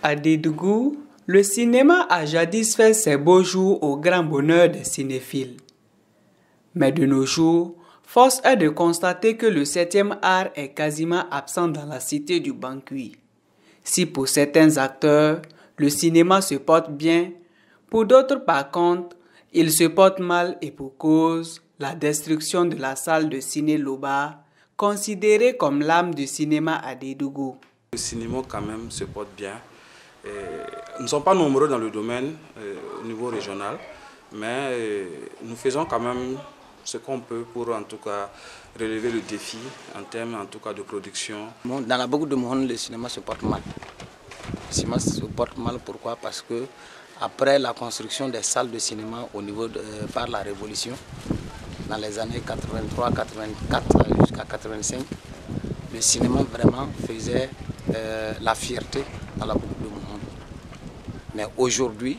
À Dédougou, le cinéma a jadis fait ses beaux jours au grand bonheur des cinéphiles. Mais de nos jours, force est de constater que le 7e art est quasiment absent dans la cité du Banqui. Si pour certains acteurs, le cinéma se porte bien, pour d'autres par contre, il se porte mal et pour cause, la destruction de la salle de ciné Loba, considérée comme l'âme du cinéma à Dédougou. Le cinéma quand même se porte bien. Nous ne sommes pas nombreux dans le domaine au niveau régional, mais nous faisons quand même ce qu'on peut pour en tout cas relever le défi en termes en tout cas de production. Dans beaucoup de monde, le cinéma se porte mal. Le cinéma se porte mal pourquoi? Parce que après la construction des salles de cinéma au niveau par la Révolution, dans les années 83, 84 jusqu'à 85, le cinéma vraiment faisait la fierté dans la beaucoup de monde. Mais aujourd'hui,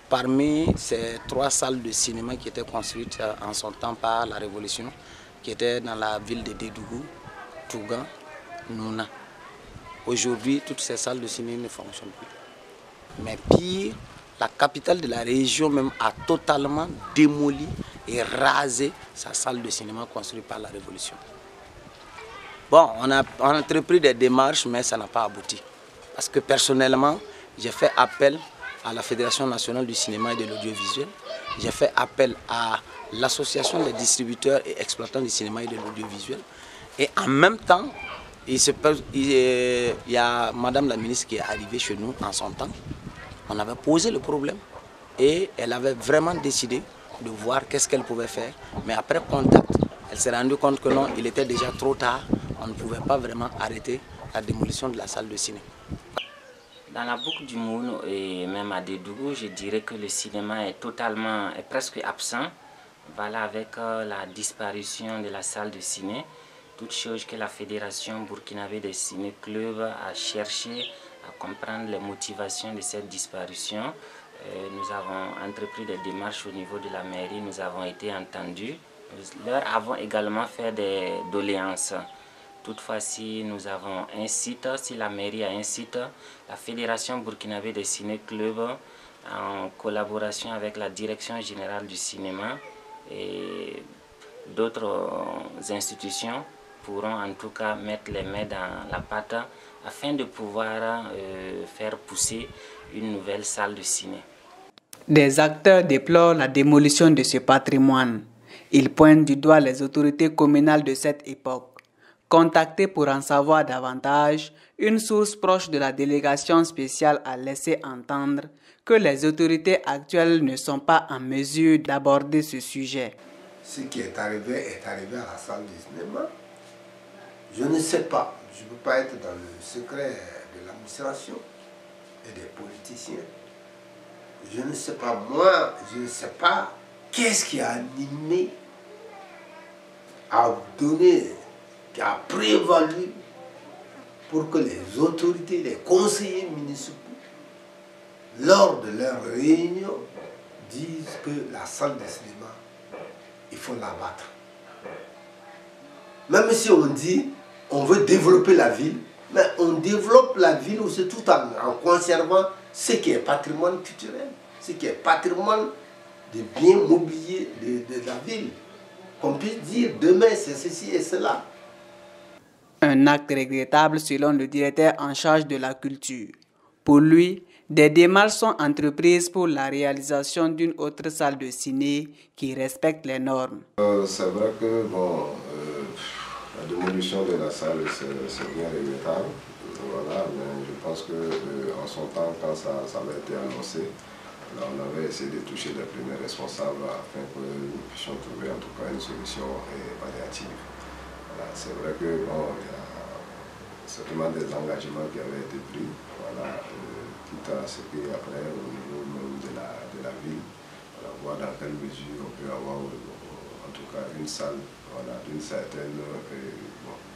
parmi ces 3 salles de cinéma qui étaient construites en son temps par la Révolution, qui étaient dans la ville de Dédougou, Tougan, Nouna, aujourd'hui, toutes ces salles de cinéma ne fonctionnent plus. Mais pire, la capitale de la région même a totalement démoli et rasé sa salle de cinéma construite par la Révolution. Bon, on a entrepris des démarches, mais ça n'a pas abouti. Parce que personnellement, j'ai fait appel à la Fédération nationale du cinéma et de l'audiovisuel. J'ai fait appel à l'association des distributeurs et exploitants du cinéma et de l'audiovisuel. Et en même temps, il y a Madame la ministre qui est arrivée chez nous en son temps. On avait posé le problème et elle avait vraiment décidé de voir qu'est-ce qu'elle pouvait faire. Mais après contact, elle s'est rendue compte que non, il était déjà trop tard. On ne pouvait pas vraiment arrêter la démolition de la salle de cinéma. Dans la boucle du monde et même à Dédougou, je dirais que le cinéma est presque absent. Voilà, avec la disparition de la salle de ciné, toute chose que la Fédération burkinabé des ciné-clubs a cherché à comprendre les motivations de cette disparition. Nous avons entrepris des démarches au niveau de la mairie, nous avons été entendus. Nous leur avons également fait des doléances. Toutefois, si nous avons un site, si la mairie a un site, la Fédération burkinabé des ciné-clubs, en collaboration avec la Direction générale du cinéma et d'autres institutions, pourront en tout cas mettre les mains dans la pâte afin de pouvoir faire pousser une nouvelle salle de ciné. Des acteurs déplorent la démolition de ce patrimoine. Ils pointent du doigt les autorités communales de cette époque. Contacté pour en savoir davantage, une source proche de la délégation spéciale a laissé entendre que les autorités actuelles ne sont pas en mesure d'aborder ce sujet. Ce qui est arrivé à la salle du cinéma. Je ne sais pas, je ne peux pas être dans le secret de l'administration et des politiciens. Je ne sais pas, moi, je ne sais pas qu'est-ce qui a animé à donner, qui a prévalu pour que les autorités, les conseillers municipaux, lors de leur réunion, disent que la salle de cinéma, il faut l'abattre. Même si on dit on veut développer la ville, mais on développe la ville aussi tout en conservant ce qui est patrimoine culturel, ce qui est patrimoine des biens mobiliers de la ville. Qu'on puisse dire demain c'est ceci et cela. Un acte regrettable selon le directeur en charge de la culture. Pour lui, des démarches sont entreprises pour la réalisation d'une autre salle de ciné qui respecte les normes. C'est vrai que la démolition de la salle, c'est bien regrettable. Voilà, mais je pense qu'en son temps, quand ça avait été annoncé, là, on avait essayé de toucher les premiers responsables afin que nous puissions trouver en tout cas une solution palliative. Voilà, c'est vrai que bon, il y a certainement des engagements qui avaient été pris, voilà, quitte à ce qu'après, au niveau même de la ville, voilà, voir dans quelle mesure on peut avoir en tout cas une salle, voilà, d'une certaine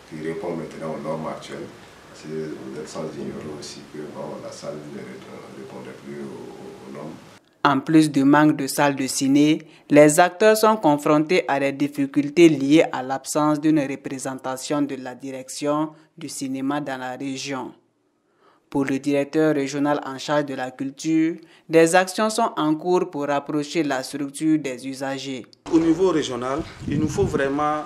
qui répond maintenant aux normes actuelles. Parce que vous êtes sans ignorer aussi que bon, la salle ne répondait plus aux normes. En plus du manque de salles de ciné, les acteurs sont confrontés à des difficultés liées à l'absence d'une représentation de la direction du cinéma dans la région. Pour le directeur régional en charge de la culture, des actions sont en cours pour rapprocher la structure des usagers. Au niveau régional, il nous faut vraiment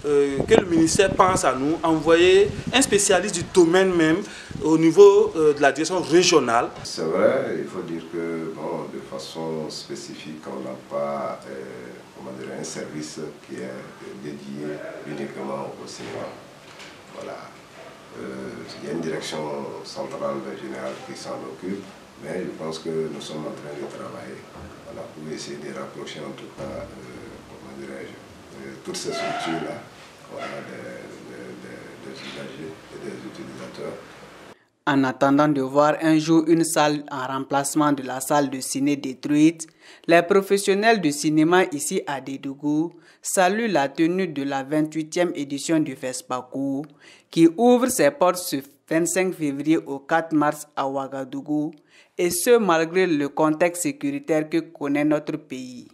que le ministère pense à nous, envoyer un spécialiste du domaine même au niveau de la direction régionale. C'est vrai, il faut dire que bon, de façon spécifique, on n'a pas un service qui est dédié uniquement au cinéma. Voilà. Il y a une direction centrale générale qui s'en occupe, mais je pense que nous sommes en train de travailler pour essayer de rapprocher en tout cas toutes ces structures-là des usagers et des utilisateurs. En attendant de voir un jour une salle en remplacement de la salle de ciné détruite, les professionnels du cinéma ici à Dédougou saluent la tenue de la 28e édition du FESPACO qui ouvre ses portes ce 25 février au 4 mars à Ouagadougou, et ce malgré le contexte sécuritaire que connaît notre pays.